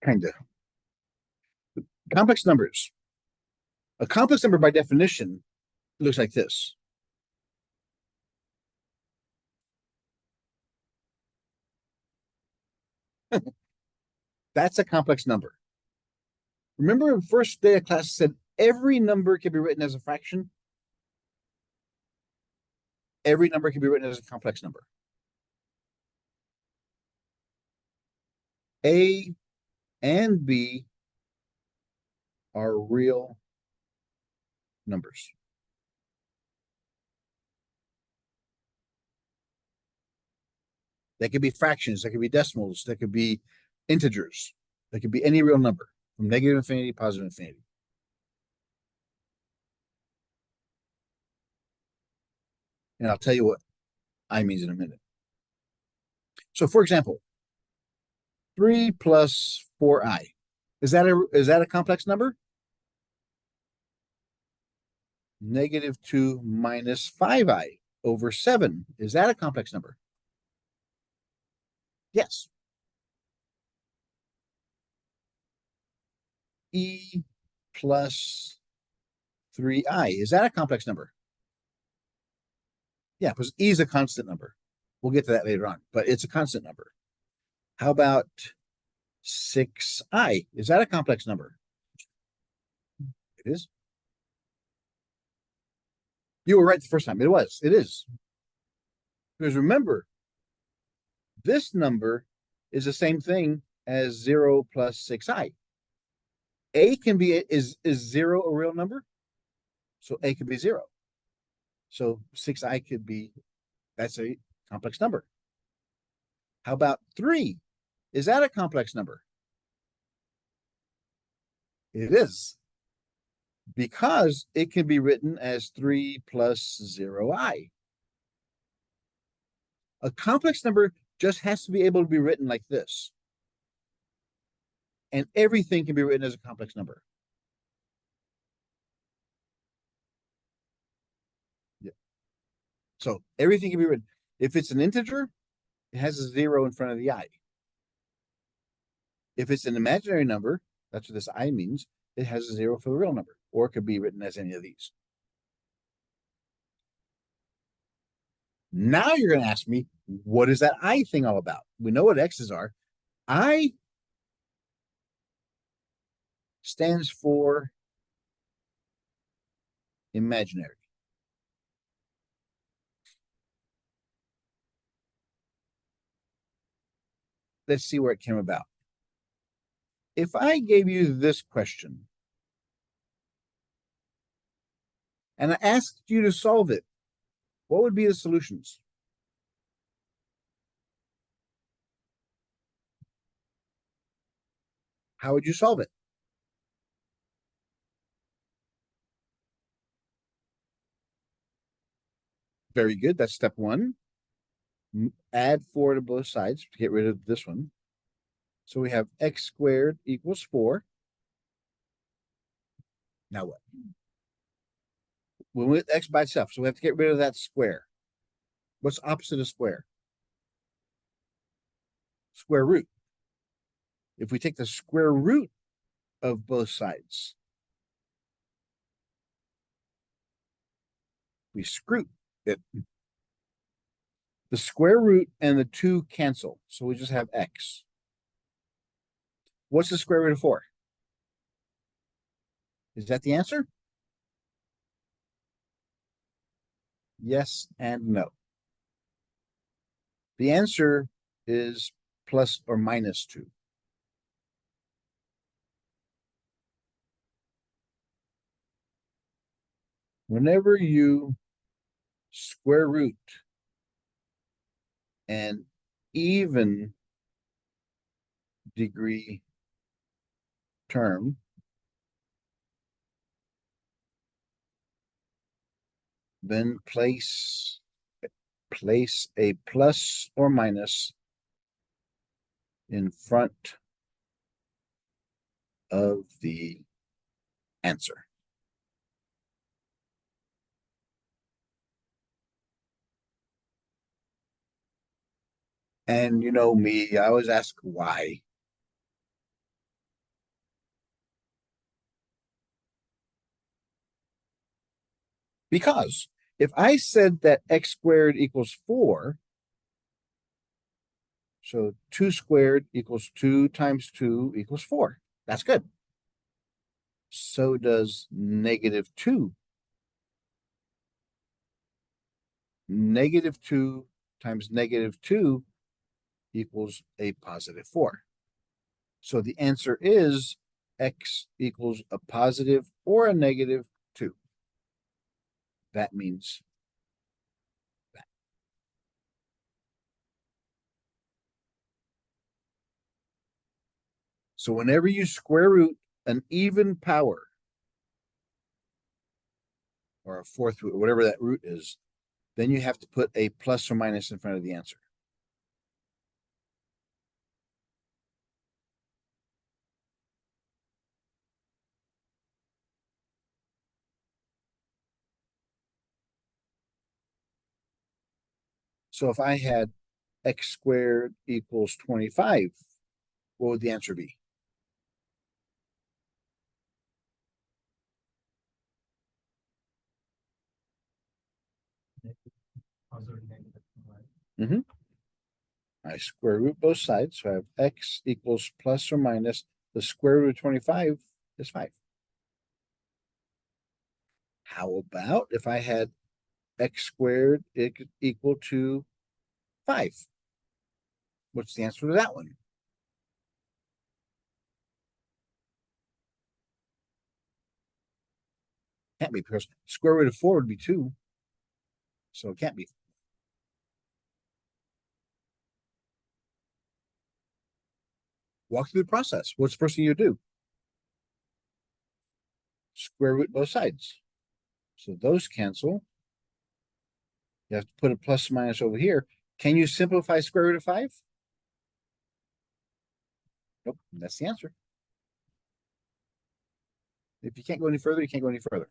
Kind of. Complex numbers. A complex number by definition looks like this. That's a complex number. Remember the first day of class said every number can be written as a fraction? Every number can be written as a complex number. A and B are real numbers. They could be fractions, they could be decimals, they could be integers, they could be any real number from negative infinity to positive infinity. And I'll tell you what I means in a minute. So for example, 3 plus 4i. Is that a complex number? Negative 2 minus 5i over 7. Is that a complex number? Yes. E plus 3i. Is that a complex number? Yeah, because E is a constant number. We'll get to that later on, but it's a constant number. How about 6i? Is that a complex number? It is. You were right the first time. It was. It is. Because remember, this number is the same thing as 0 plus 6i. A can be, is 0 a real number? So A could be 0. So 6i could be, that's a complex number. How about 3? Is that a complex number? It is. Because it can be written as 3 plus 0i. A complex number just has to be able to be written like this. And everything can be written as a complex number. Yeah. So everything can be written. If it's an integer, it has a 0 in front of the I. If it's an imaginary number, that's what this I means, it has a 0 for the real number, or it could be written as any of these. Now you're going to ask me, what is that I thing all about? We know what X's are. I stands for imaginary. Let's see where it came about. If I gave you this question and I asked you to solve it, what would be the solutions? How would you solve it? Very good. That's step 1. Add 4 to both sides to get rid of this one. So we have x squared equals 4. Now what? We went with x by itself, so we have to get rid of that square. What's opposite of square? Square root. If we take the square root of both sides, we screw it. The square root and the 2 cancel, so we just have x. What's the square root of 4? Is that the answer? Yes and no. The answer is plus or minus 2. Whenever you square root an even degree term, then place a plus or minus in front of the answer. And you know me, I always ask why. Because if I said that x squared equals 4, so 2 squared equals 2 times 2 equals 4. That's good. So does -2. -2 times -2 equals a +4. So the answer is x equals a positive or a -2. That means that. So whenever you square root an even power, or a fourth root, or whatever that root is, then you have to put a plus or minus in front of the answer. So if I had x squared equals 25, what would the answer be? Mm-hmm. I square root both sides, so I have x equals plus or minus the square root of 25 is 5. How about if I had x squared equal to 5? What's the answer to that one? Can't be, because square root of 4 would be 2. So it can't be. Walk through the process. What's the first thing you do? Square root both sides. So those cancel. You have to put a plus or minus over here. Can you simplify square root of 5? Nope, that's the answer. If you can't go any further, you can't go any further.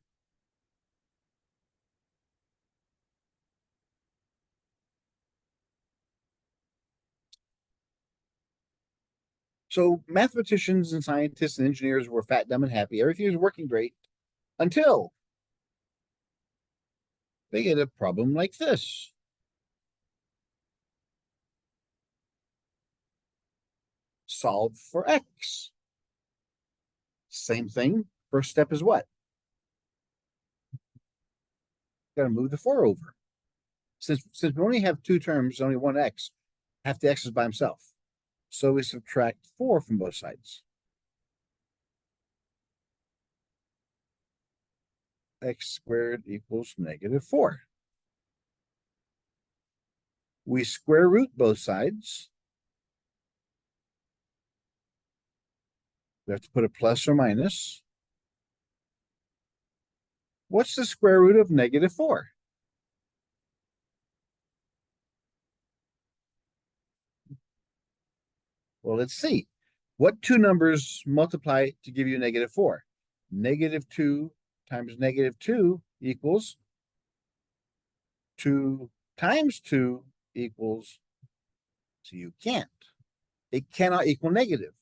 So mathematicians and scientists and engineers were fat, dumb, and happy. Everything was working great until they get a problem like this. Solve for x. Same thing. First step is what? Got to move the 4 over. Since we only have 2 terms, only one x, half the x is by himself. So we subtract 4 from both sides. X squared equals -4. We square root both sides. We have to put a plus or minus. What's the square root of -4? Well, let's see. What 2 numbers multiply to give you -4? -2 times -2 equals 2 times 2 equals, so you can't. It cannot equal negative.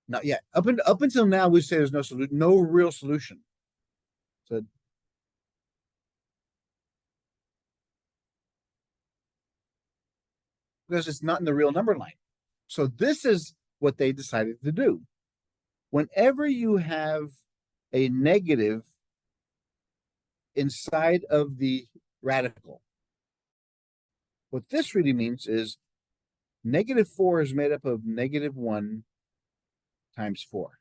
Not yet. Up until now, we say there's no solution, no real solution. So because it's not in the real number line. So this is what they decided to do. Whenever you have a negative inside of the radical, what this really means is -4 is made up of -1 times 4.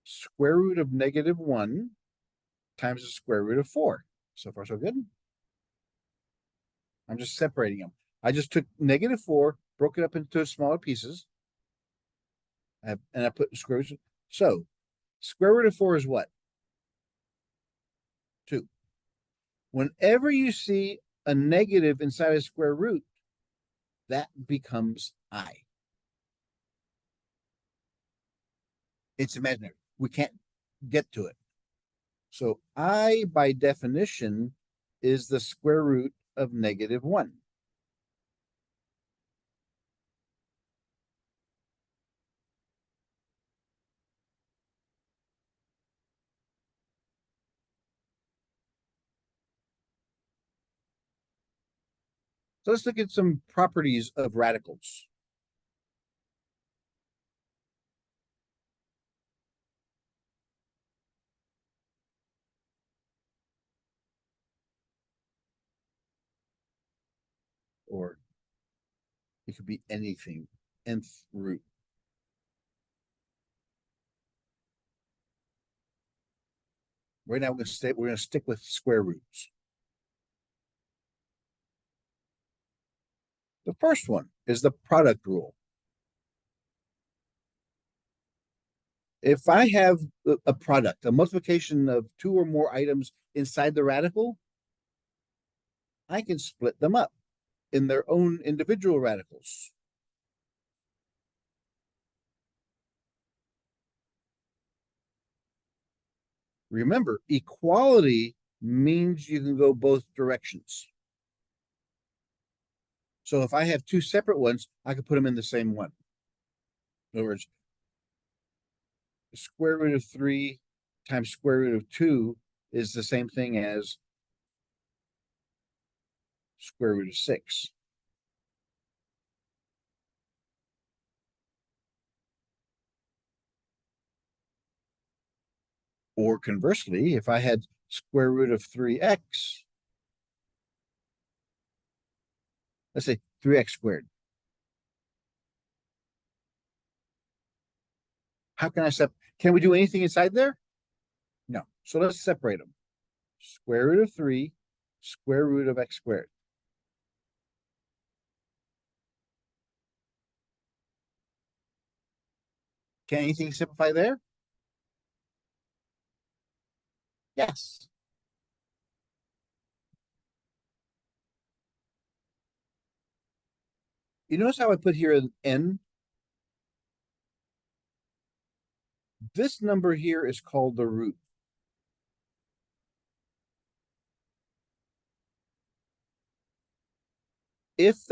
Square root of -1 times the square root of 4. So far, so good. I'm just separating them. I just took -4, broke it up into smaller pieces, and I put square root. So square root of 4 is what? 2. Whenever you see a negative inside a square root, that becomes I. It's imaginary. We can't get to it. So I, by definition, is the square root of -1. So let's look at some properties of radicals. Or it could be anything, nth root. Right now we're going to stick with square roots. The first one is the product rule. If I have a product, a multiplication of two or more items inside the radical, I can split them up in their own individual radicals. Remember, equality means you can go both directions. So if I have two separate ones, I can put them in the same one. In other words, the square root of 3 times square root of 2 is the same thing as square root of 6. Or conversely, if I had square root of 3x, let's say 3x squared. How can I can we do anything inside there? No. So let's separate them. Square root of 3, square root of x squared. Can anything simplify there? Yes. You notice how I put here an n? This number here is called the root. If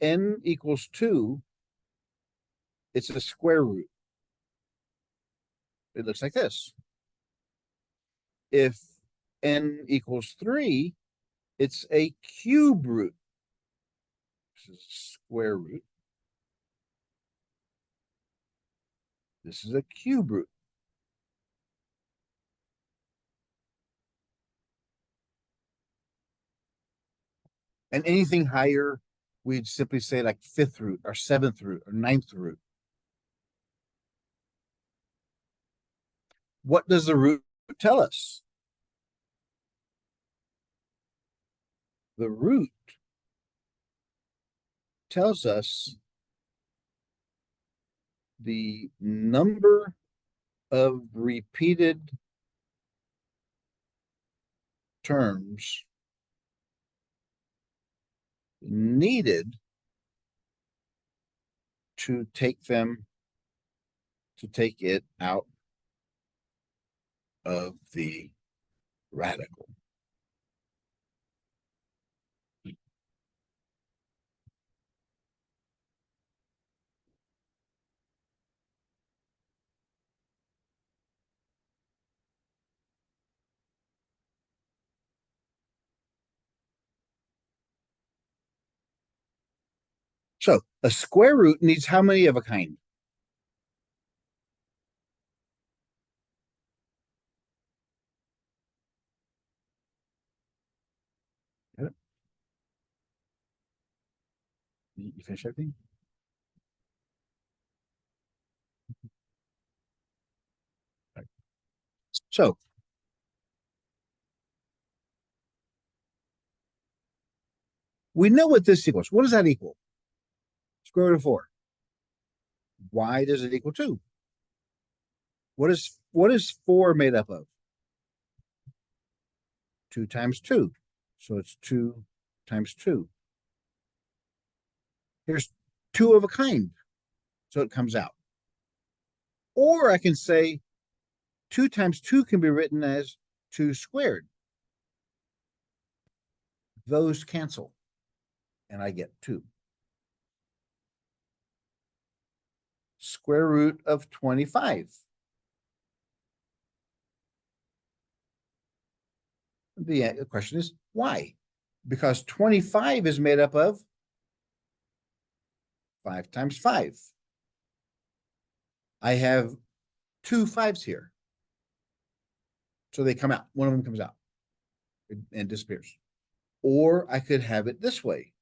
n equals 2, it's a square root. It looks like this. If n equals 3, it's a cube root. This is a square root. This is a cube root. And anything higher, we'd simply say like fifth root or seventh root or ninth root. What does the root tell us? The root tells us the number of repeated terms needed to take it out of the radical. So a square root needs how many of a kind? You finish everything? Right. So we know what this equals. What does that equal? Square root of 4. Why does it equal 2? What is 4 made up of? 2 times 2. So it's 2 times 2. Here's 2 of a kind. So it comes out. Or I can say 2 times 2 can be written as 2 squared. Those cancel, and I get 2. Square root of 25. The question is, why? Because 25 is made up of 5 times 5. I have 2 5s here. So they come out. One of them comes out and disappears. Or I could have it this way,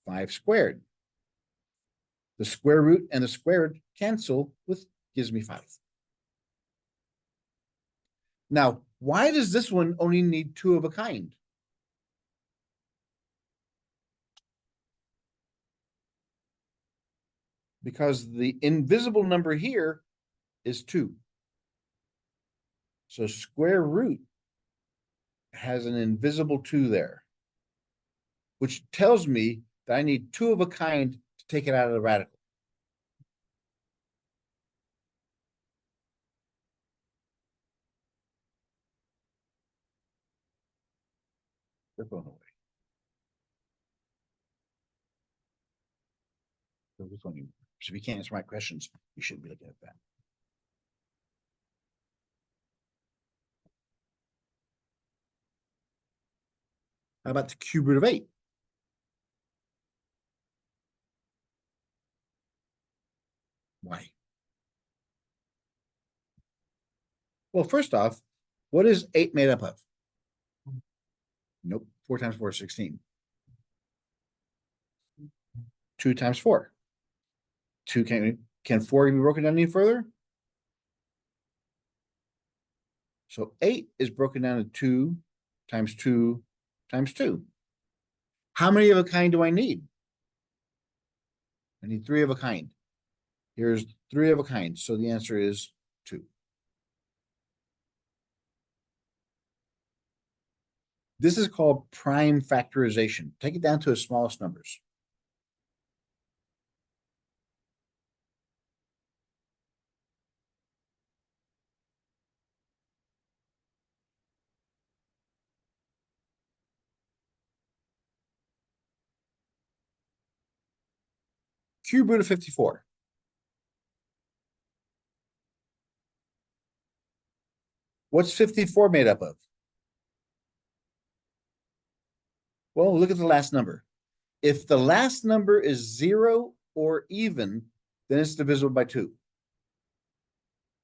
5 squared. The square root and the squared cancel, with gives me 5. Now, why does this one only need 2 of a kind? Because the invisible number here is 2. So square root has an invisible 2 there, which tells me that I need 2 of a kind to take it out of the radical. They're going away. So if you can't answer my questions, you shouldn't be looking at that. How about the cube root of 8? Why? Well, first off, what is 8 made up of? Nope. 4 times 4 is 16. 2 times 4. 2 can 4 be broken down any further? So 8 is broken down to 2 times 2 times 2. How many of a kind do I need? I need 3 of a kind. Here's 3 of a kind. So the answer is 2. This is called prime factorization. Take it down to its smallest numbers. Cube root of 54. What's 54 made up of? Well, look at the last number. If the last number is 0 or even, then it's divisible by 2.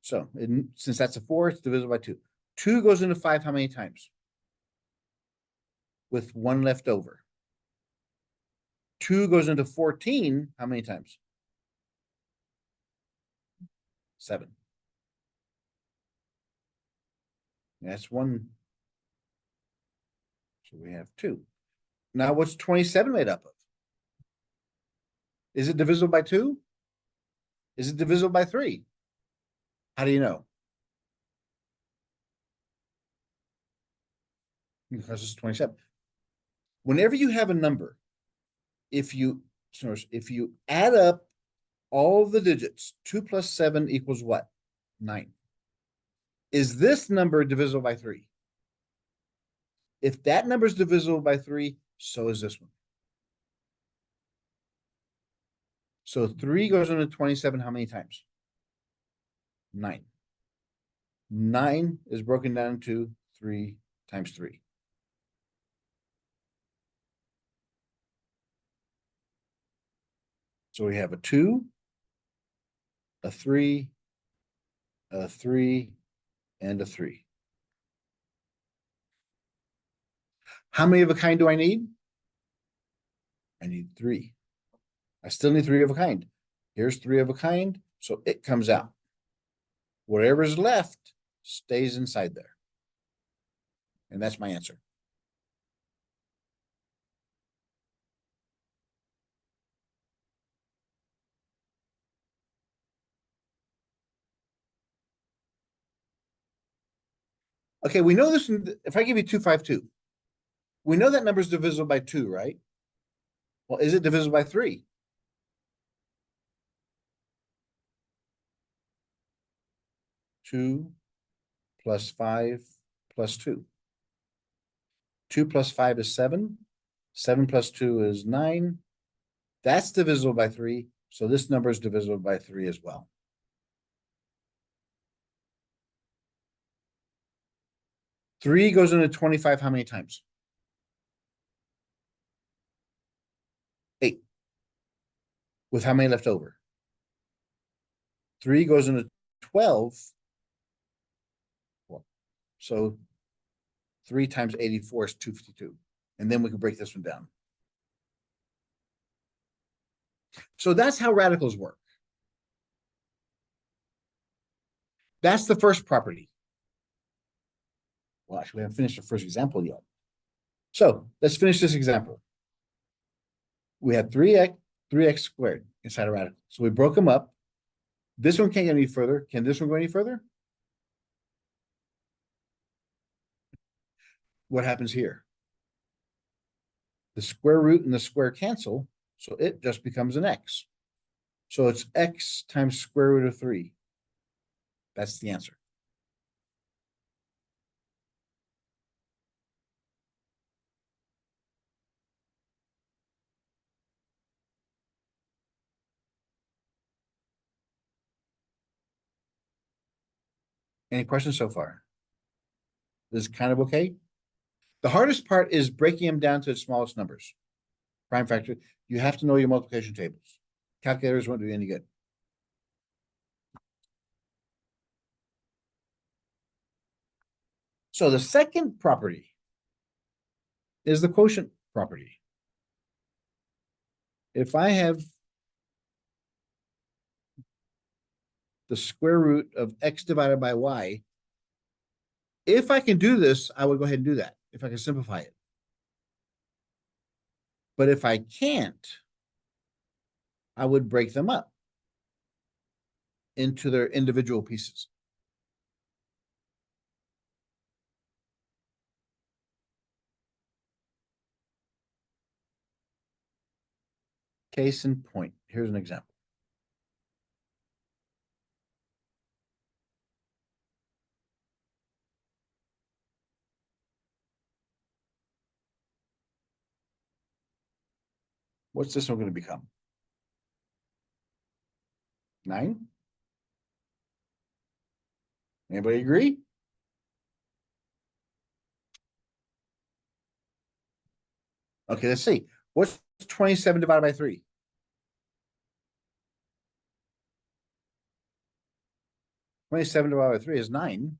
So since that's a 4, it's divisible by 2. 2 goes into 5 how many times? With 1 left over. 2 goes into 14 how many times? 7. That's 1. So we have 2. Now what's 27 made up of? Is it divisible by 2? Is it divisible by 3? How do you know? Because it's 27. Whenever you have a number, if you add up all the digits, 2 plus 7 equals what? 9. Is this number divisible by 3? If that number is divisible by 3, so is this one. So 3 goes into 27 how many times? 9. 9 is broken down to 3 times 3. So we have a 2, a 3, a 3, and a 3. How many of a kind do I need? I need 3. I still need 3 of a kind. Here's 3 of a kind, so it comes out. Whatever's left stays inside there. And that's my answer. Okay, we know this. If I give you 252, we know that number is divisible by 2, right? Well, is it divisible by 3? Two, plus 5 plus 2. 2 plus 5 is 7. 7 plus 2 is 9. That's divisible by 3. So this number is divisible by 3 as well. Three goes into 25 how many times? 8. With how many left over? 3 goes into 12. So 3 times 84 is 252. And then we can break this one down. So that's how radicals work. That's the first property. Well, actually, we haven't finished the first example yet. So let's finish this example. We had 3x squared inside a radical. So we broke them up. This one can't get any further. Can this one go any further? What happens here? The square root and the square cancel, so it just becomes an x. So it's x times square root of 3. That's the answer. Any questions so far? This is kind of okay. The hardest part is breaking them down to the smallest numbers. Prime factor, you have to know your multiplication tables. Calculators won't do you any good. So the second property is the quotient property. If I have the square root of x divided by y, if I can do this, I would go ahead and do that, if I can simplify it. But if I can't, I would break them up into their individual pieces. Case in point, here's an example. What's this one going to become? 9? Anybody agree? Okay, let's see. What's 27 divided by 3? 27 divided by 3 is 9.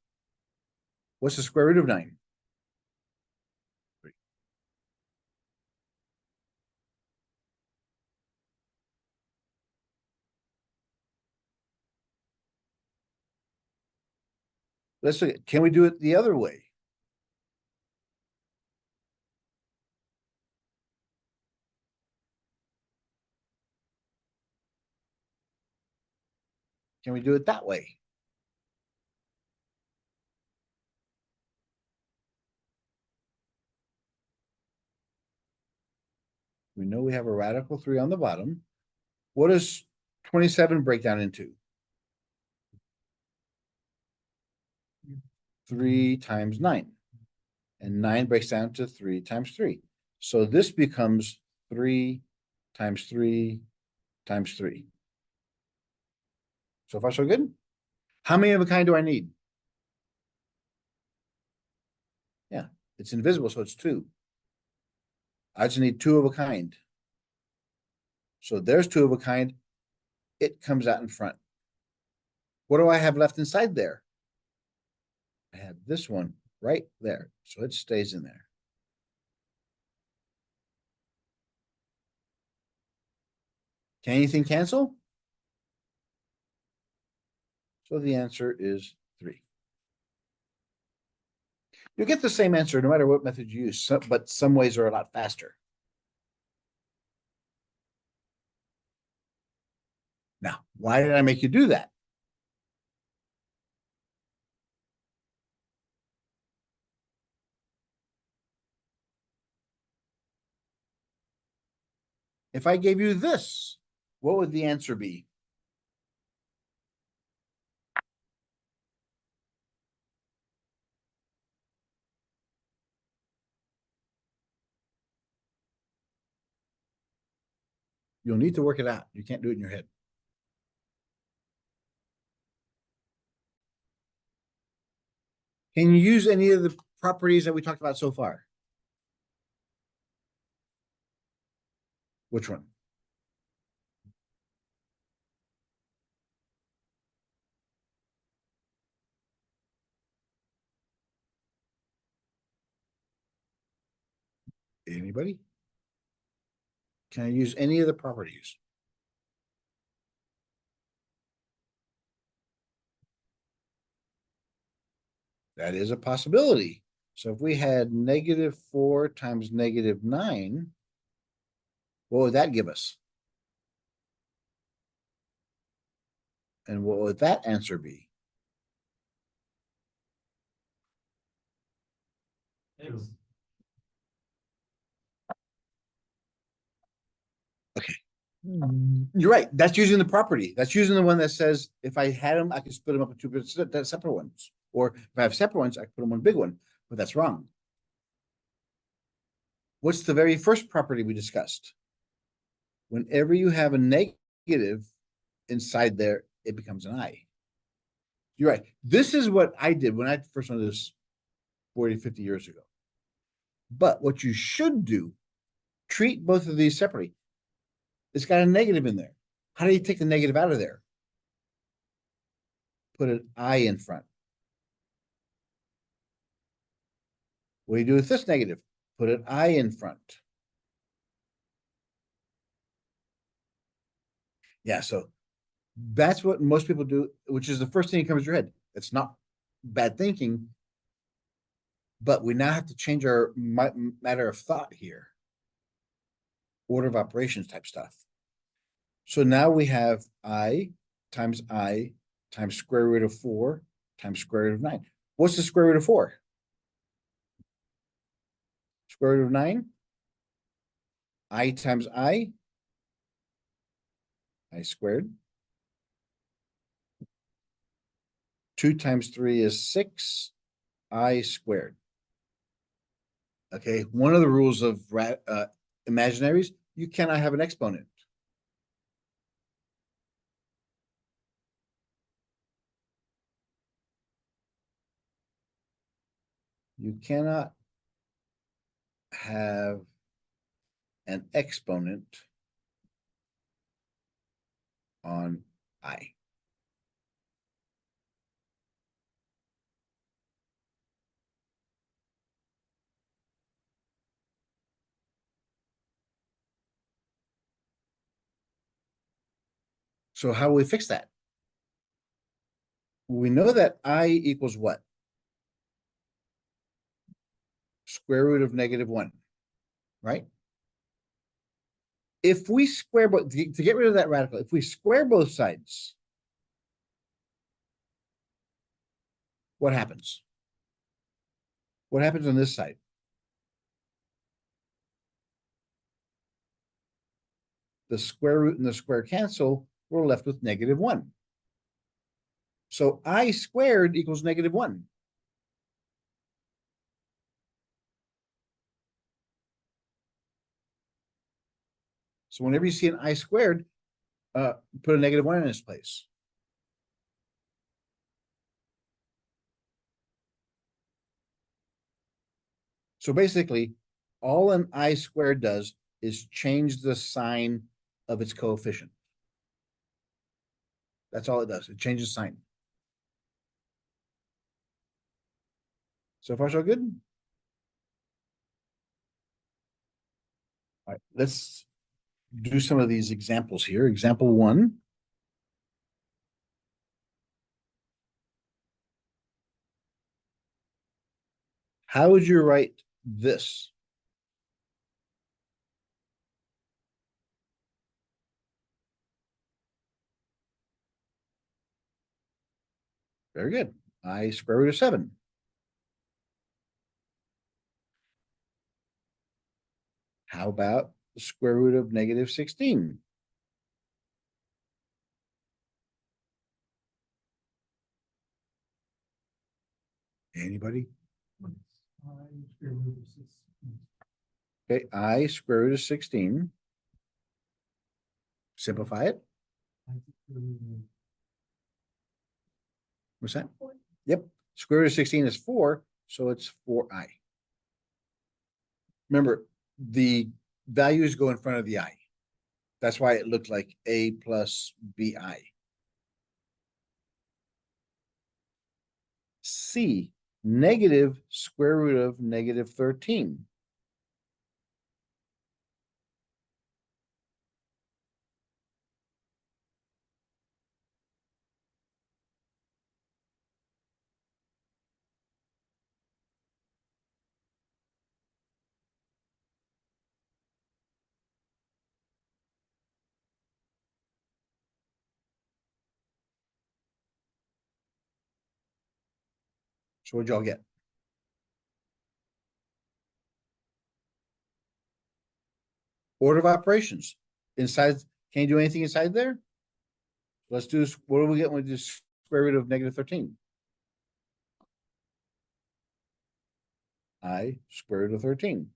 What's the square root of 9? 3. Let's look. Can we do it the other way? Can we do it that way? We know we have a radical 3 on the bottom. What does 27 break down into? 3 times 9. And 9 breaks down to 3 times 3. So this becomes 3 times 3 times 3. So far, so good? How many of a kind do I need? Yeah, it's invisible, so it's 2. I just need 2 of a kind. So there's 2 of a kind. It comes out in front. What do I have left inside there? I have this one right there. So it stays in there. Can anything cancel? So the answer is 3. You'll get the same answer no matter what method you use, but some ways are a lot faster. Now, why did I make you do that? If I gave you this, what would the answer be? You'll need to work it out. You can't do it in your head. Can you use any of the properties that we talked about so far? Which one? Anybody? Can I use any of the properties? That is a possibility. So if we had -4 times -9, what would that give us? And what would that answer be? X. Okay. You're right. That's using the property. That's using the one that says if I had them, I could split them up into two separate ones. Or if I have separate ones, I could put them in one big one. But that's wrong. What's the very first property we discussed? Whenever you have a negative inside there, it becomes an I. You're right. This is what I did when I first learned this 40, 50 years ago. But what you should do, treat both of these separately. It's got a negative in there. How do you take the negative out of there? Put an I in front. What do you do with this negative? Put an I in front. Yeah, so that's what most people do, which is the first thing that comes to your head. It's not bad thinking, but we now have to change our matter of thought here. Order of operations type stuff. So now we have I times square root of 4 times square root of 9. What's the square root of 4? Square root of 9? I times I squared. 2 times 3 is 6, I squared. Okay, one of the rules of imaginaries, you cannot have an exponent. You cannot have an exponent on I. So how do we fix that? We know that I equals what? Square root of -1, right? If we square both, to get rid of that radical, if we square both sides, what happens? What happens on this side? The square root and the square cancel, we're left with -1. So I squared equals -1. So whenever you see an I squared, put a -1 in its place. So basically, all an I squared does is change the sign of its coefficient. That's all it does. It changes sign. So far, so good. All right, let's do some of these examples here. Example 1. How would you write this? Very good. I square root of 7. How about the square root of -16? Anybody? I square root of 6. Okay, I square root of 16. Simplify it. What's that? Yep. Square root of 16 is 4, so it's 4i. Remember, the values go in front of the I. That's why it looked like a plus bi. C, negative square root of negative 13. So what'd y'all get? Order of operations. Inside, can you do anything inside there? Let's do this. What do we get when we do square root of negative 13? I square root of 13.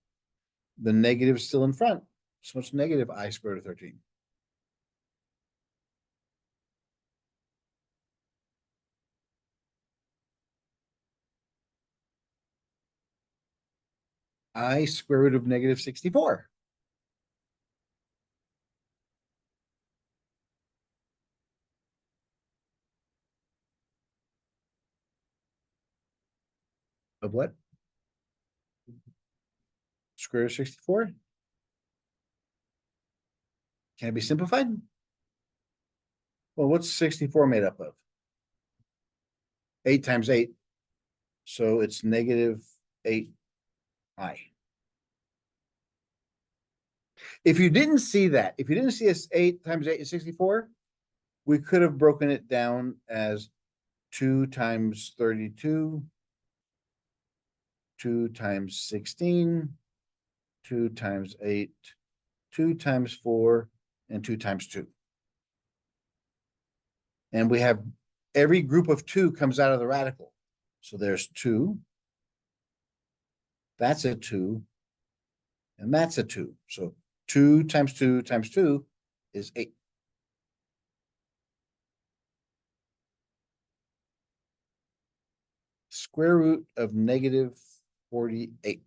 The negative is still in front. So it's negative I square root of 13. I square root of negative 64. Of what? Square root of 64? Can it be simplified? Well, what's 64 made up of? 8 times 8. So it's negative 8i. If you didn't see that, if you didn't see us 8 times 8 is 64, we could have broken it down as 2 times 32, 2 times 16, 2 times 8, 2 times 4, and 2 times 2. And we have every group of 2 comes out of the radical. So there's 2, that's a 2, and that's a 2. So 2 times 2 times 2 is 8. Square root of negative 48.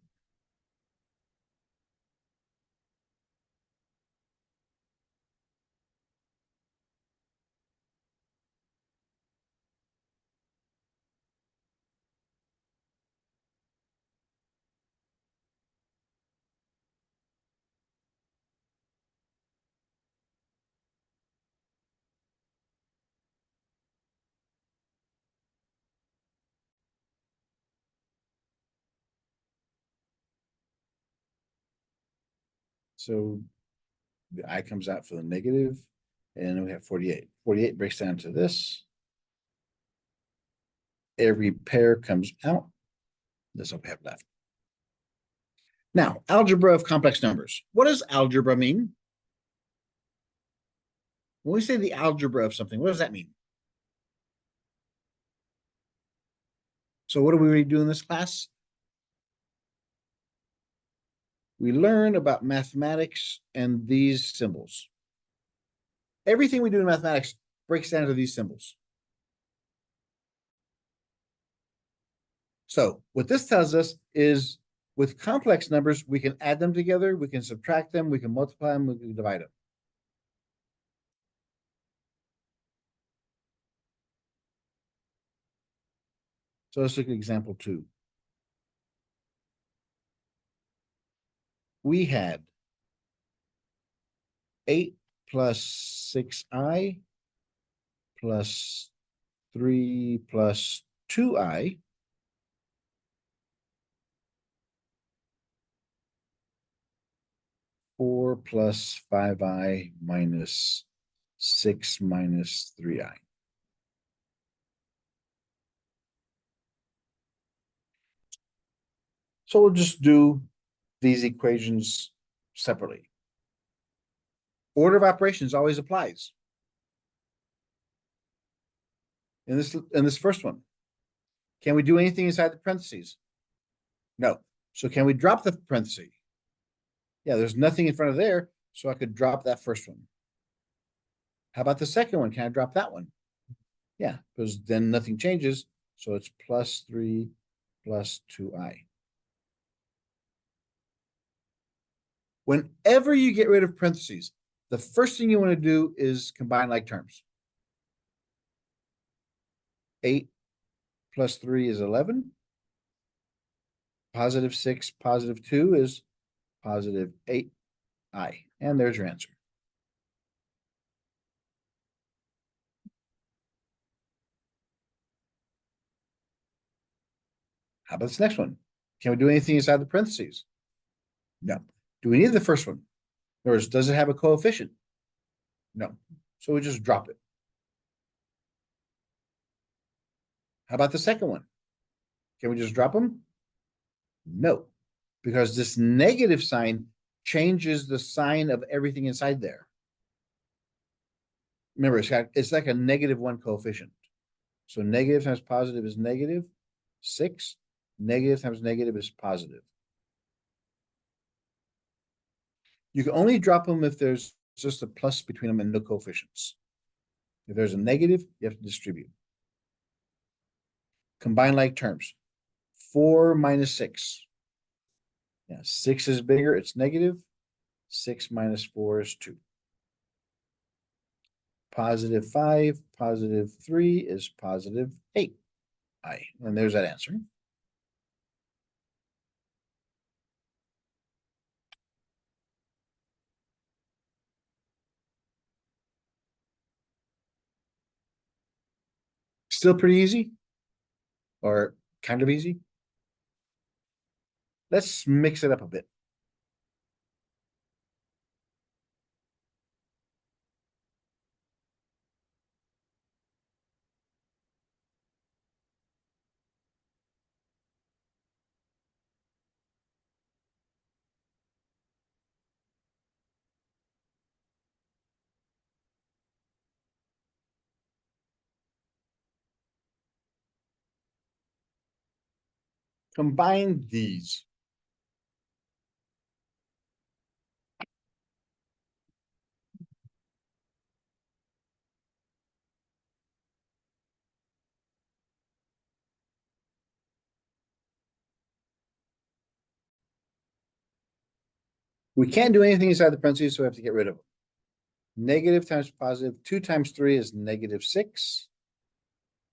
So the I comes out for the negative, and then we have 48. 48 breaks down to this. Every pair comes out. This is what we have left. Now, algebra of complex numbers. What does algebra mean? When we say the algebra of something, what does that mean? So what do we do in this class? We learn about mathematics and these symbols. Everything we do in mathematics breaks down to these symbols. So what this tells us is with complex numbers, we can add them together, we can subtract them, we can multiply them, we can divide them. So let's look at example 2. We had 8 plus 6i plus 3 plus 2i (4 plus 5i minus 6 minus 3i). So we'll just do these equations separately. Order of operations always applies. In this first one, can we do anything inside the parentheses? No. So can we drop the parenthesis? Yeah, there's nothing in front of there, so I could drop that first one. How about the second one? Can I drop that one? Yeah, because then nothing changes. So it's plus 3 plus 2i. Whenever you get rid of parentheses, the first thing you want to do is combine like terms. 8 plus 3 is 11. Positive 6, positive 2 is positive 8i. And there's your answer. How about this next one? Can we do anything inside the parentheses? No. Do we need the first one? In other words, does it have a coefficient? No. So we just drop it. How about the second one? Can we just drop them? No, because this negative sign changes the sign of everything inside there. Remember, it's like a -1 coefficient. So negative times positive is negative 6. Negative times negative is positive. You can only drop them if there's just a plus between them and no coefficients. If there's a negative, you have to distribute. Combine like terms. 4 minus 6. Yeah, 6 is bigger, it's negative. 6 minus 4 is 2. Positive 5, positive 3 is positive 8i. And there's that answer. Still pretty easy? Or kind of easy? Let's mix it up a bit. Combine these. We can't do anything inside the parentheses, so we have to get rid of them. Negative times positive, 2 times 3 is -6.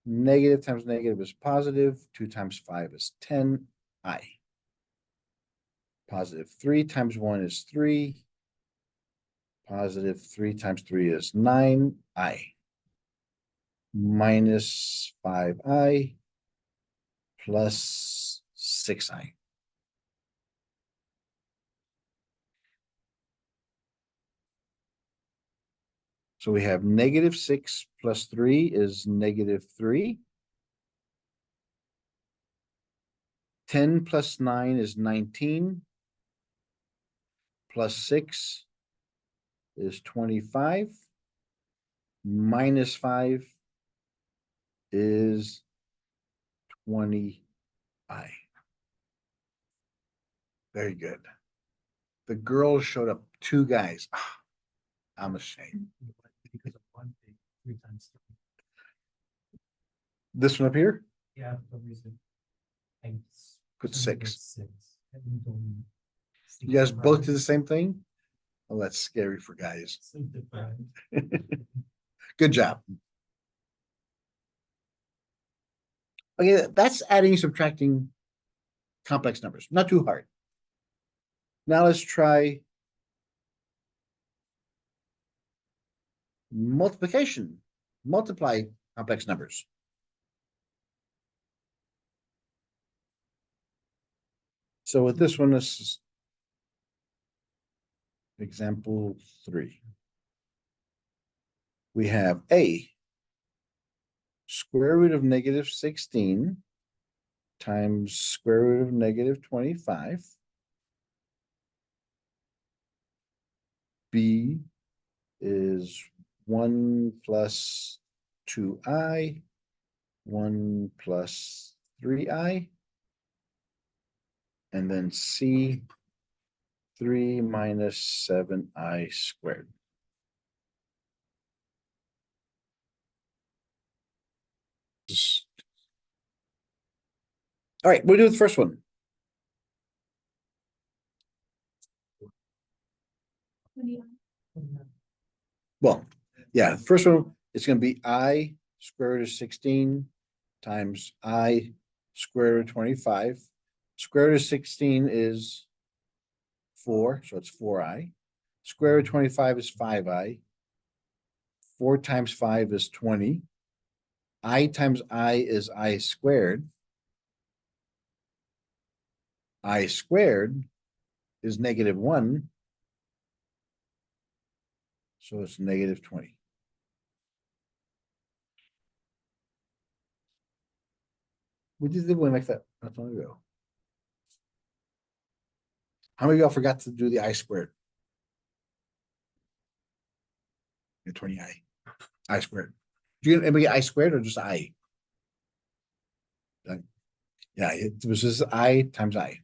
Negative times negative is positive. 2 times 5 is 10i. Positive 3 times 1 is 3. Positive 3 times 3 is 9i. Minus 5i plus 6i. So we have -6 plus 3 is -3. 10 plus 9 is 19. Plus 6 is 25. Minus 5 is 20i. Very good. The girls showed up 2 guys. I'm ashamed. Because of 1 thing, 3 times 3. This one up here? Yeah, for some reason. I Put something with 6. 6. And you don't stick You guys to both five. did the same thing? Oh, that's scary for guys. Stick to 5. Good job. Okay, that's adding, subtracting complex numbers. Not too hard. Now let's try multiplication. Multiply complex numbers. So with this one, this is example 3. We have A, square root of -16 times square root of -25. B is 1 plus 2i, 1 plus 3i. And then C, 3 minus 7i squared. just. All right, we'll do the first one. Well, yeah, first one, it's gonna be I square root of 16 times I square root of 25. Square root of 16 is 4, so it's 4i. Square root of 25 is 5i. 4 times 5 is 20. I times I is I squared. I squared is -1. So it's -20. We did the one like that not long ago. How many of y'all forgot to do the I squared? The 20i. I squared. Do you anybody get I squared or just I? Yeah, it was just I times I.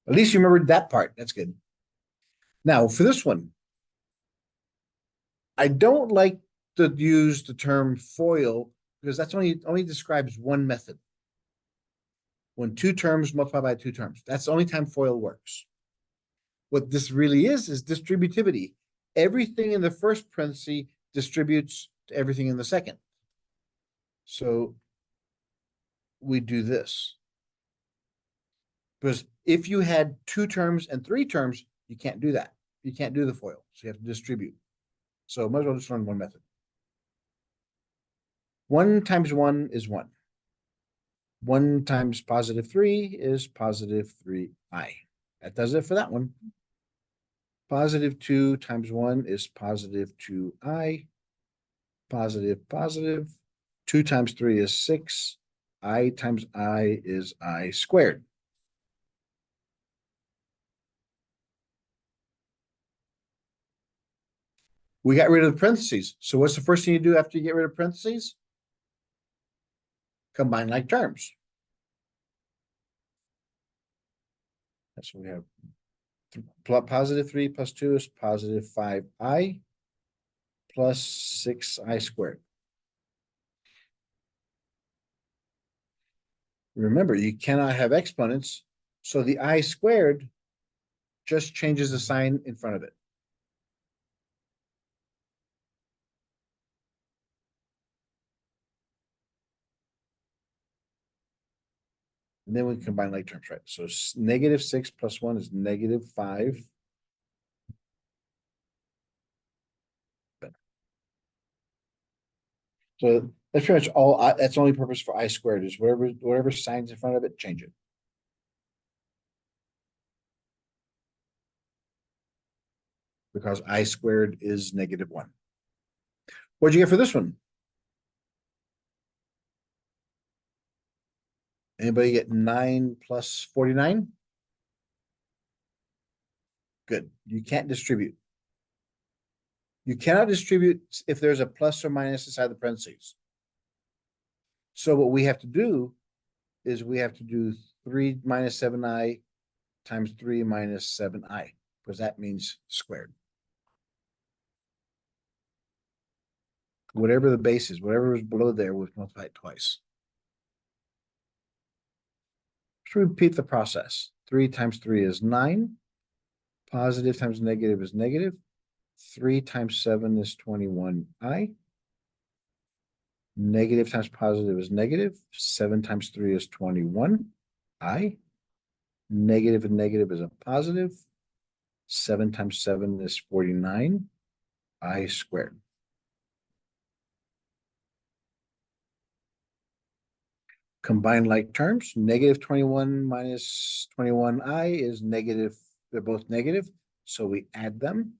At least you remembered that part. That's good. Now for this one, I don't like to use the term FOIL because that's only describes one method. When two terms multiply by two terms, that's the only time FOIL works. What this really is distributivity. Everything in the first parenthesis distributes to everything in the second. So we do this. Because if you had two terms and three terms, you can't do that. You can't do the FOIL. So you have to distribute. So might as well just run one method. 1 times 1 is 1. 1 times +3 is +3i. That does it for that one. +2 times 1 is +2i. Positive. 2 times 3 is 6. I times I is I squared. We got rid of the parentheses. So what's the first thing you do after you get rid of parentheses? Combine like terms. That's what we have. +3 plus 2 is +5i plus 6i squared. Remember, you cannot have exponents, so the I squared just changes the sign in front of it. And then we combine like terms, right? So -6 plus 1 is -5. So that's pretty much all. That's the only purpose for I squared is whatever signs in front of it, change it. Because I squared is -1. What'd you get for this one? Anybody get 9 plus 49? Good. You can't distribute. You cannot distribute if there's a plus or minus inside the parentheses. So what we have to do is we have to do 3 minus 7i times 3 minus 7i, because that means squared. Whatever the base is, whatever is below there, we've multiplied twice. Let's repeat the process. 3 times 3 is 9. Positive times negative is negative. 3 times 7 is 21i. Negative times positive is negative. 7 times 3 is 21i. Negative and negative is a positive. 7 times 7 is 49 I squared. Combine like terms. -21 minus 21i is negative. They're both negative, so we add them.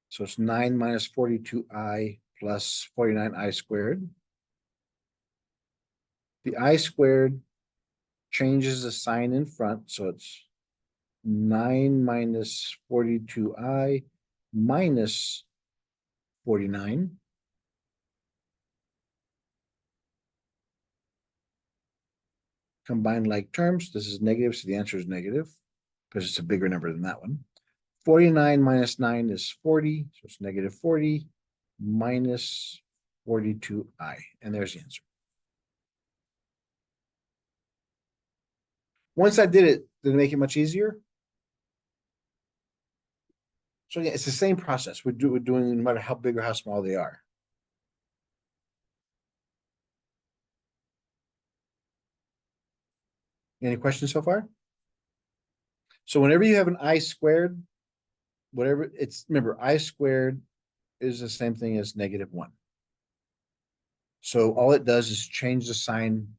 So it's 9 minus 42i plus 49i squared. The I squared changes the sign in front, so it's 9 minus 42i minus 49. Combine like terms. This is negative, so the answer is negative because it's a bigger number than that one. 49 minus 9 is 40, so it's negative 40 minus 42i, and there's the answer. Once I did it make it much easier? So yeah, it's the same process. We're doing no matter how big or how small they are. Any questions so far? So whenever you have an I squared, whatever it's, remember, I squared is the same thing as -1. So all it does is change the sign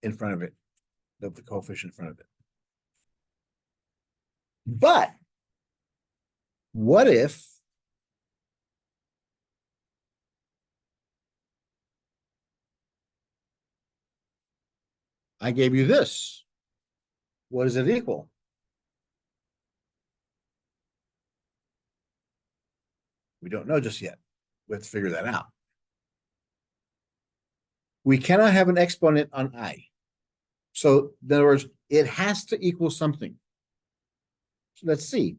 in front of it, of the coefficient in front of it. But what if I gave you this? What does it equal? We don't know just yet. We have to figure that out. We cannot have an exponent on I. So in other words, it has to equal something. So let's see.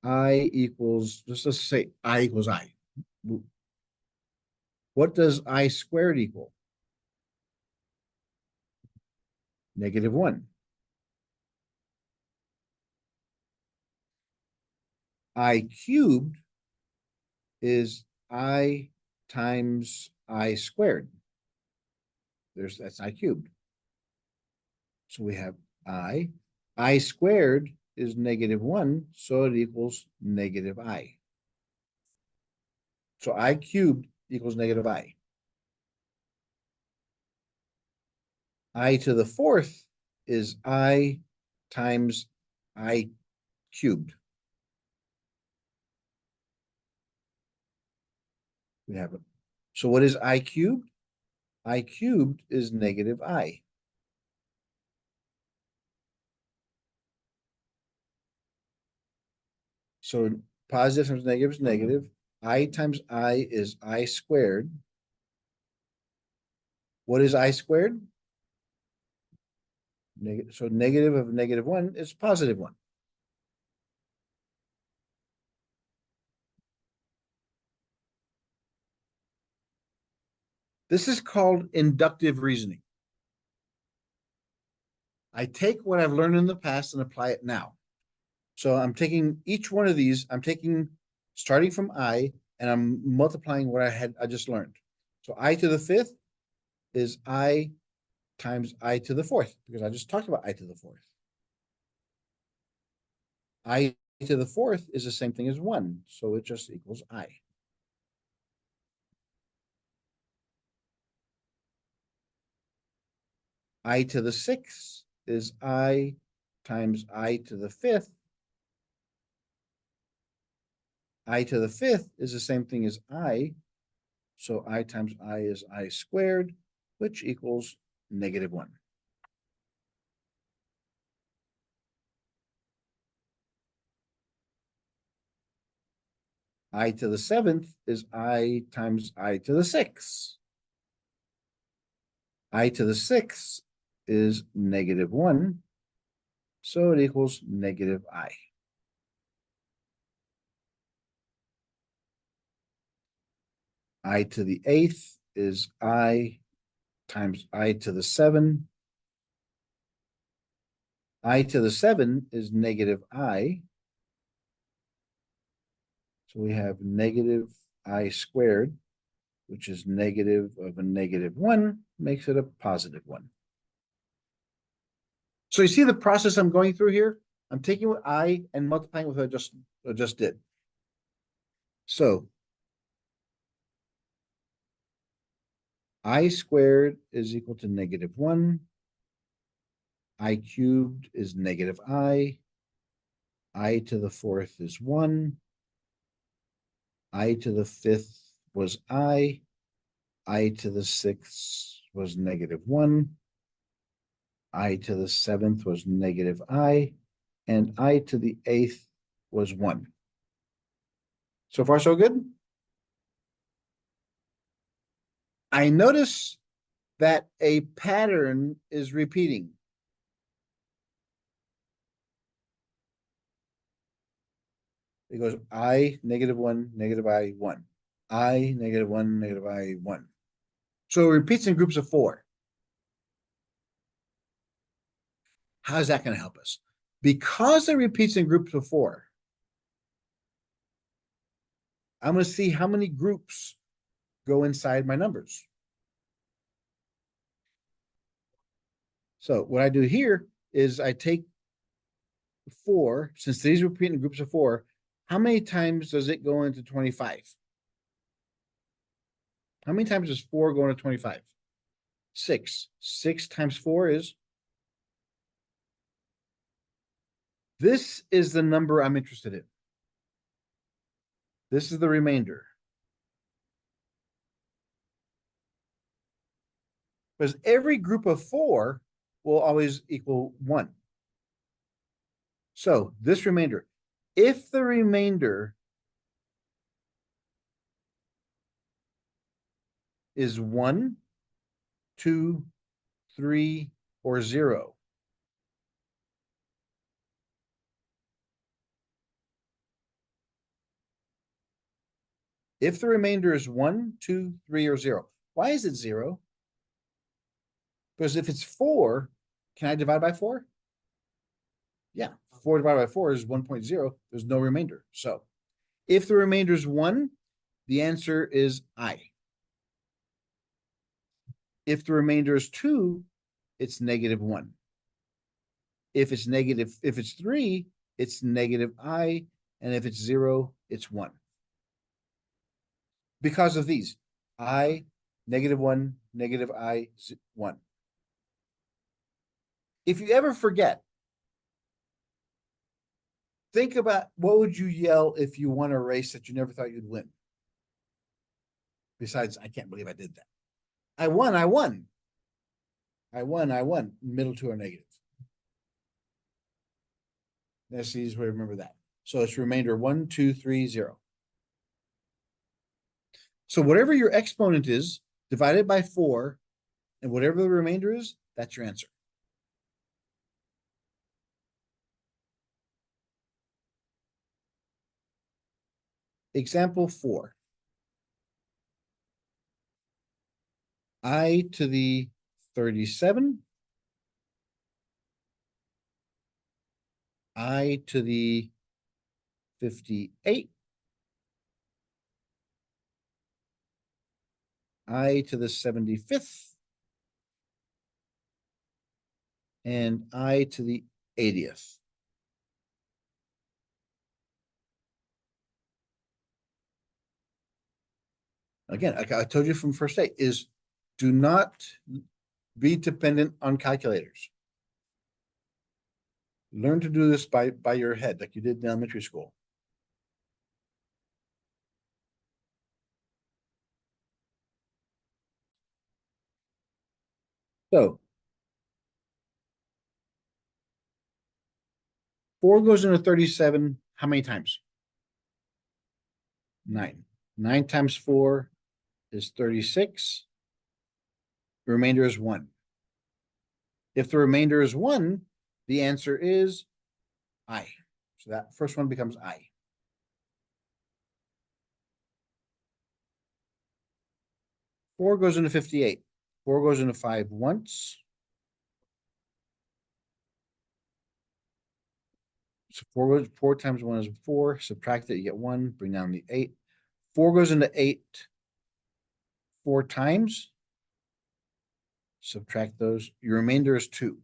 I equals, let's say I equals I. What does I squared equal? -1. I cubed is I times I squared. That's I cubed. So we have I squared is -1, so it equals -I. So I cubed equals -I. I to the fourth is I times I cubed. We have it. So what is I cubed? I cubed is -I. So positive times negative is negative. I times I is I squared. What is I squared? Negative. So negative of -1 is +1. This is called inductive reasoning. I take what I've learned in the past and apply it now. So I'm taking each one of these, starting from I, and I'm multiplying what I just learned. So I to the fifth is I times I to the fourth, because I just talked about I to the fourth. I to the fourth is the same thing as 1, so it just equals I. I to the sixth is I times I to the fifth. I to the fifth is the same thing as I, so I times I is I squared, which equals -1. I to the seventh is I times I to the sixth. I to the sixth is -1, so it equals -I. I to the eighth is I times I to the 7. I to the 7 is -I. So we have -I squared, which is negative of a -1, makes it a +1. So you see the process I'm going through here? I'm taking what I and multiplying with what I just did. So I squared is equal to -1. I cubed is -I. I to the fourth is 1. I to the fifth was I to the sixth was -1. I to the seventh was -I, and I to the eighth was 1. So far, so good? I notice that a pattern is repeating. it goes I, -1, -I, 1. I, -1, -I, 1. So it repeats in groups of 4. How is that going to help us? Because it repeats in groups of 4, I'm going to see how many groups go inside my numbers. So what I do here is I take 4, since these repeat in groups of 4, how many times does it go into 25? How many times does 4 go into 25? 6. 6 times 4 is. This is the number I'm interested in. This is the remainder. Because every group of 4 will always equal 1. So this remainder, if the remainder is 1, 2, 3, or 0, if the remainder is 1, 2, 3, or 0, why is it 0? Because if it's 4, can I divide by 4? Yeah, 4 divided by 4 is 1.0. There's no remainder. So if the remainder is 1, the answer is I. If the remainder is 2, it's -1. If it's 3, it's -I. And if it's 0, it's 1. Because of these, I, -1, -I, 1. If you ever forget, think about what would you yell if you won a race that you never thought you'd win? Besides, I can't believe I did that. I won, I won. I won. Middle two are negative. That's the easiest way to remember that. So it's remainder 1, 2, 3, 0. So whatever your exponent is, divided by 4, and whatever the remainder is, that's your answer. Example 4. I to the 37. I to the 58. I to the 75th. And I to the 80th. Again, I told you from first day is do not be dependent on calculators. Learn to do this by your head like you did in elementary school. So 4 goes into 37 how many times? 9. 9 times 4 is 36. The remainder is 1. If the remainder is 1, the answer is I. So that first one becomes I. Four goes into 58. 4 goes into 5 once. So 4 times 1 is 4. Subtract it, you get 1. Bring down the 8. 4 goes into 8 4 times. Subtract those. Your remainder is 2.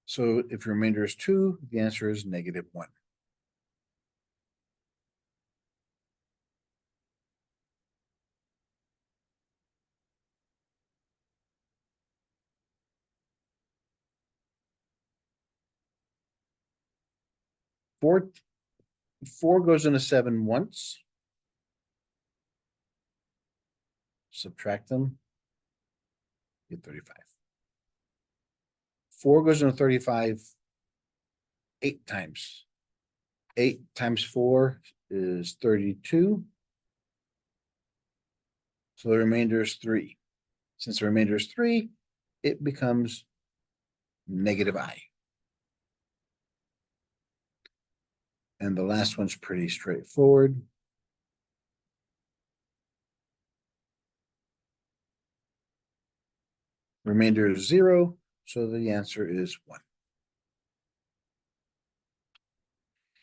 So if your remainder is 2, the answer is -1. Four goes into 7 once. Subtract them. Get 35. 4 goes into 35 8 times. 8 times 4 is 32. So the remainder is 3. Since the remainder is 3, it becomes -I. And the last one's pretty straightforward. Remainder is 0, so the answer is 1.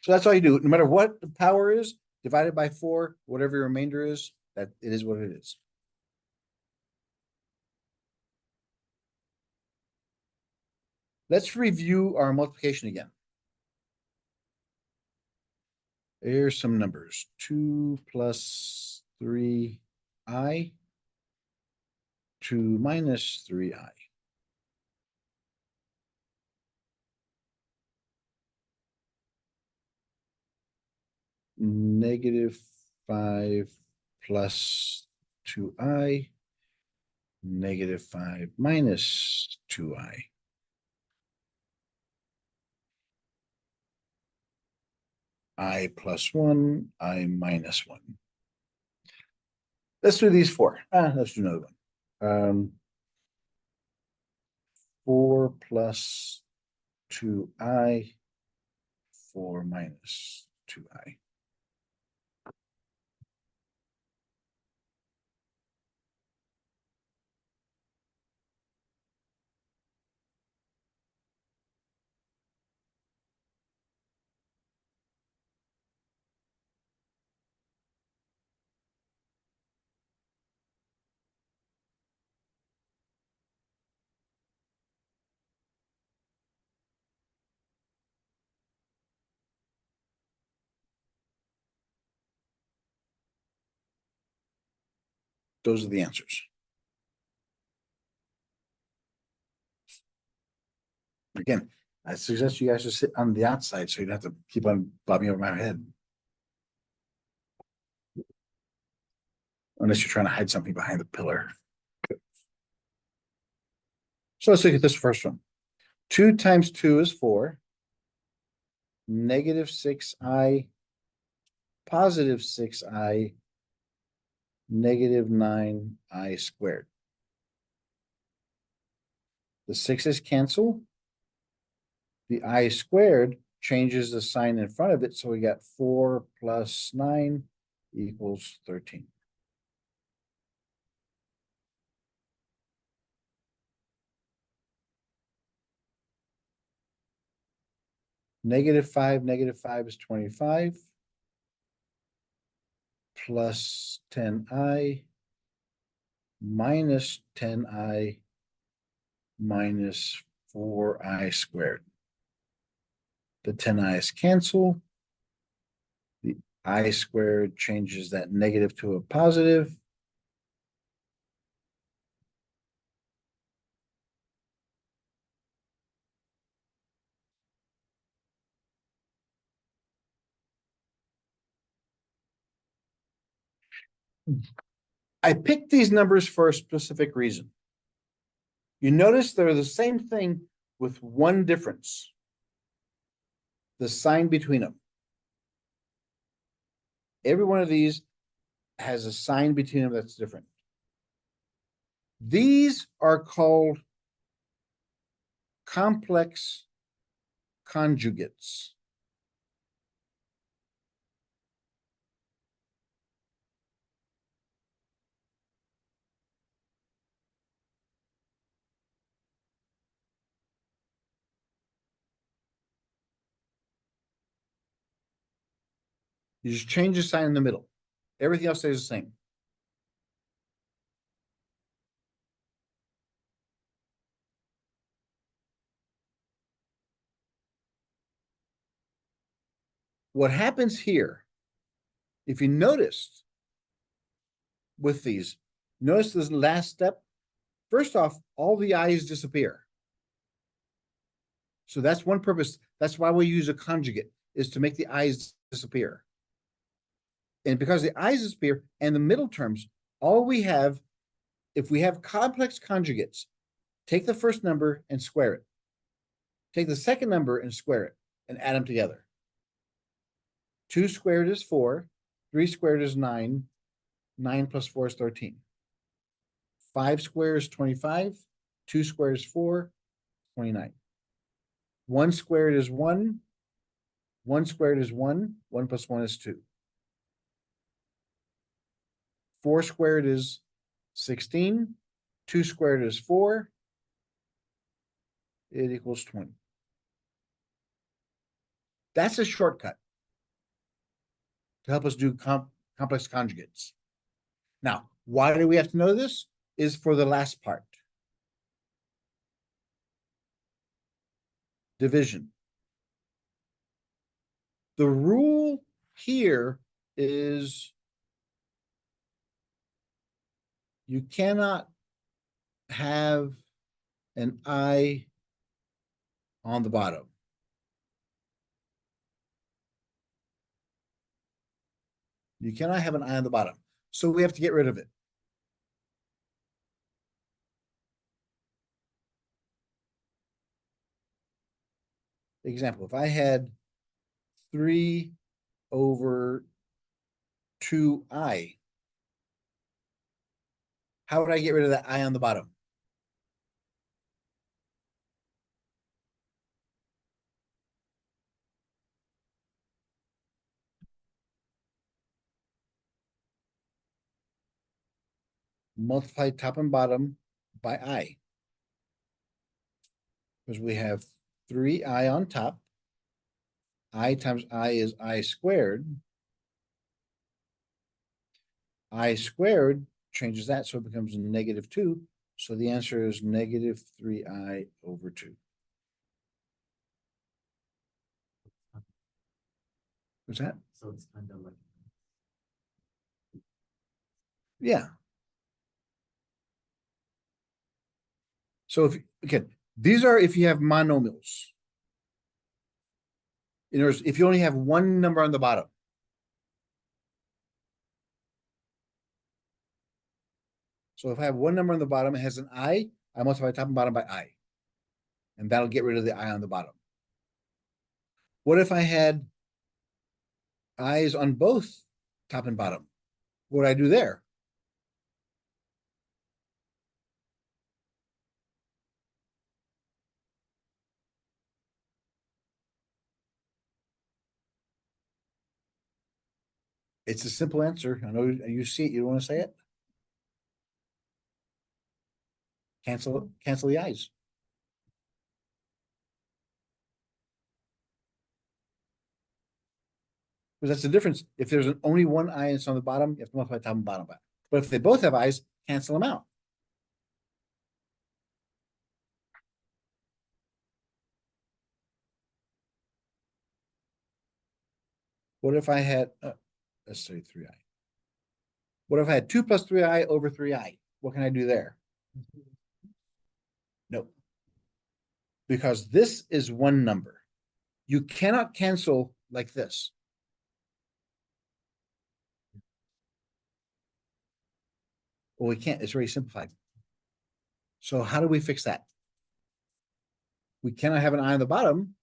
So that's all you do. No matter what the power is, divided by 4, whatever your remainder is, that it is what it is. Let's review our multiplication again. Here's some numbers. 2 plus 3i, 2 minus 3i. Negative 5 plus 2i, negative 5 minus 2i. I plus 1, I minus 1. Let's do these 4. Let's do another one. 4 plus 2i, 4 minus 2i. Those are the answers. Again, I suggest you guys just sit on the outside so you don't have to keep on bobbing over my head. Unless you're trying to hide something behind the pillar. So let's look at this first one. 2 times 2 is 4. Negative 6i, positive 6i, negative 9i squared. The 6's cancel. The I squared changes the sign in front of it, so we got 4 plus 9 equals 13. Negative 5 is 25. Plus 10i minus 10i minus 4i squared. The 10i's cancel. The I squared changes that negative to a positive. I picked these numbers for a specific reason. You notice they're the same thing with one difference. The sign between them. Every one of these has a sign between them that's different. These are called complex conjugates. You just change the sign in the middle. Everything else stays the same. What happens here, if you noticed with these, notice this last step. First off, all the i's disappear. So that's one purpose. That's why we use a conjugate, is to make the i's disappear. And because the i's disappear and the middle terms, all we have, if we have complex conjugates, take the first number and square it. Take the second number and square it and add them together. 2 squared is 4. 3 squared is 9. 9 plus 4 is 13. 5 squared is 25. 2 squared is 4. 29. 1 squared is 1. 1 squared is 1, 1 plus 1 is 2. 4 squared is 16, 2 squared is 4. It equals 20. That's a shortcut to help us do complex conjugates. Now, why do we have to know this? Is for the last part. Division. The rule here is you cannot have an I on the bottom. You cannot have an I on the bottom. So we have to get rid of it. Example, if I had 3 over 2I, how would I get rid of that I on the bottom? Multiply top and bottom by I. Because we have 3I on top. I times I is I squared. I squared changes that, so it becomes -2. So the answer is -3I over 2. What's that? So it's kind of like. Yeah. So if, again, these are if you have monomials. In other words, if you only have one number on the bottom. So if I have one number on the bottom, it has an I multiply top and bottom by I. And that'll get rid of the I on the bottom. What if I had I's on both top and bottom? What would I do there? It's a simple answer. I know you see it. You don't want to say it? Cancel the I's. Because that's the difference. If there's only one I and it's on the bottom, you have to multiply top and bottom by. But if they both have I's, cancel them out. What if I had, let's say 3I. What if I had 2 plus 3I over 3I? What can I do there? Nope. Because this is one number. You cannot cancel like this. Well, we can't. It's already simplified. So how do we fix that? We cannot have an I on the bottom.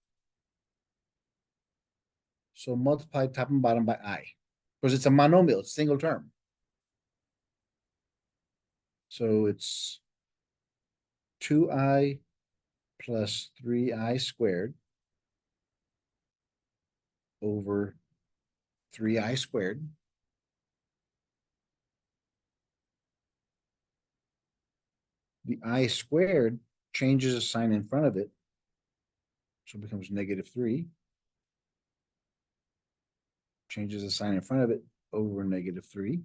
So multiply top and bottom by I. Because it's a monomial, it's a single term. So it's 2I plus 3I squared over 3I squared. The I squared changes a sign in front of it. So it becomes -3. Changes the sign in front of it over -3.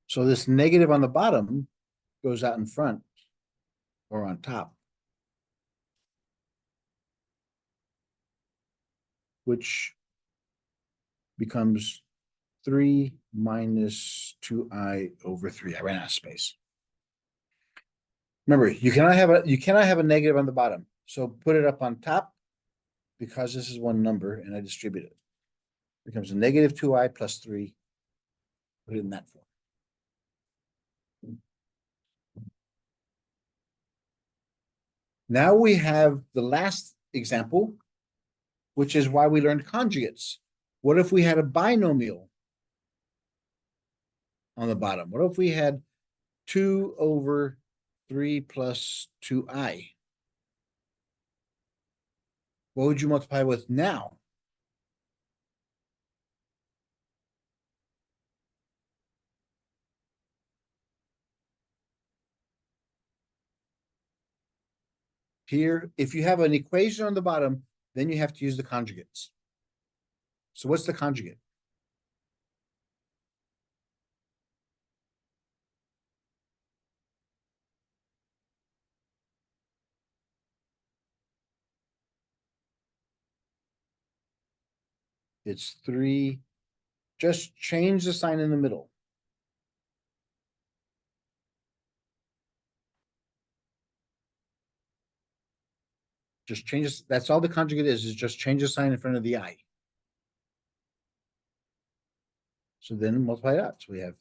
So this negative on the bottom goes out in front or on top, which becomes 3 minus 2I over 3. I ran out of space. Remember, you cannot have a negative on the bottom. So put it up on top because this is one number and I distribute it. It becomes a -2I plus 3. Put it in that form. Now we have the last example, which is why we learned conjugates. What if we had a binomial on the bottom? What if we had 2 over 3 plus 2I? What would you multiply with now? Here, if you have an equation on the bottom, then you have to use the conjugates. So what's the conjugate? It's 3. Just change the sign in the middle. Just change this. That's all the conjugate is just change the sign in front of the I. So then multiply it out. So we have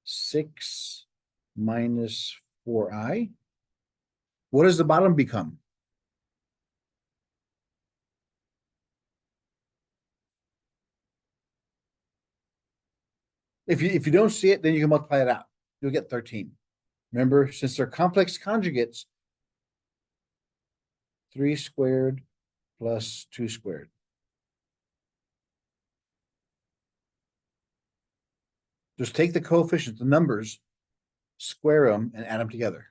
6 minus 4i. What does the bottom become? If you don't see it, then you can multiply it out. You'll get 13. Remember, since they're complex conjugates, 3 squared plus 2 squared. Just take the coefficients, the numbers, square them, and add them together.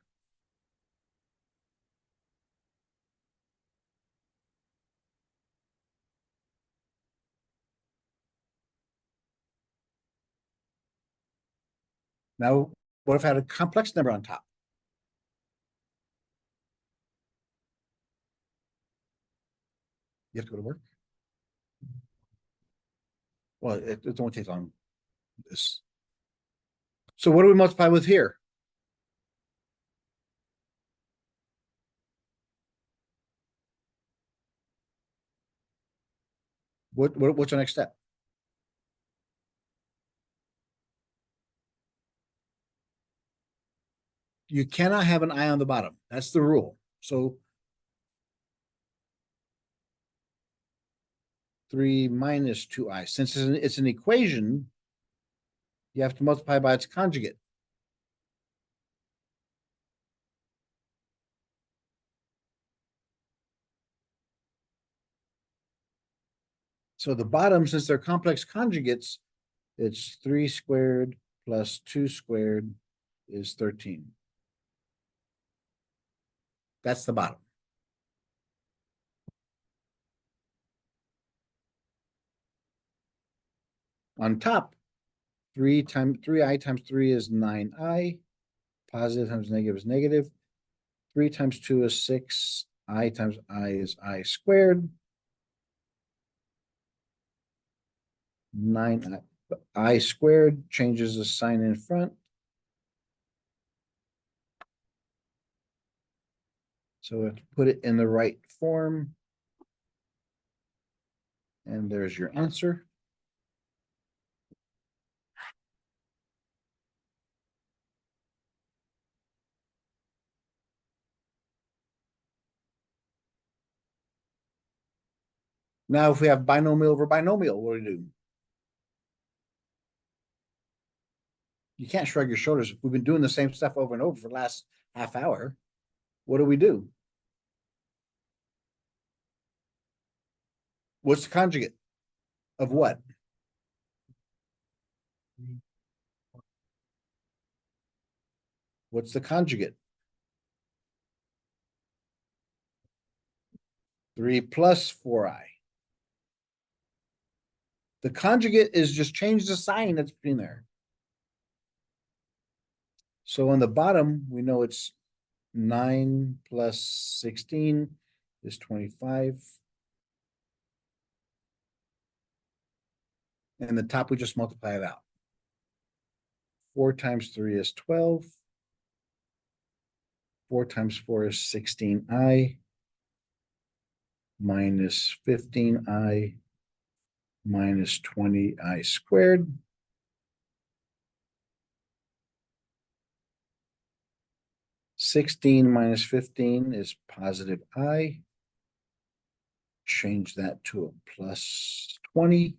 Now, what if I had a complex number on top? You have to go to work? Well, it won't take long. This. So what do we multiply with here? What's our next step? You cannot have an I on the bottom. That's the rule. So 3 minus 2i. Since it's an equation, you have to multiply by its conjugate. So the bottom, since they're complex conjugates, it's 3 squared plus 2 squared is 13. That's the bottom. On top, 3i times 3 is 9i. Positive times negative is negative. 3 times 2 is 6. I times I is I squared. 9i squared changes the sign in front. So we have to put it in the right form. And there's your answer. Now, if we have binomial over binomial, what do we do? You can't shrug your shoulders. We've been doing the same stuff over and over for the last half hour. What do? What's the conjugate of what? What's the conjugate? 3 plus 4i. The conjugate is just change the sign that's between there. So on the bottom, we know it's 9 plus 16 is 25. And the top, we just multiply it out. 4 times 3 is 12. 4 times 4 is 16i minus 15i minus 20i squared. (16 minus 15 is positive I. Change that to a plus 20.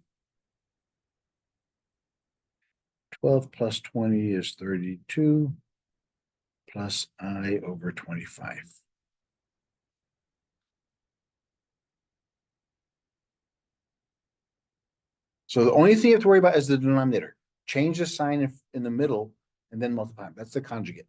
12 plus 20 is 32 plus I over 25. So the only thing you have to worry about is the denominator. Change the sign in the middle and then multiply. That's the conjugate.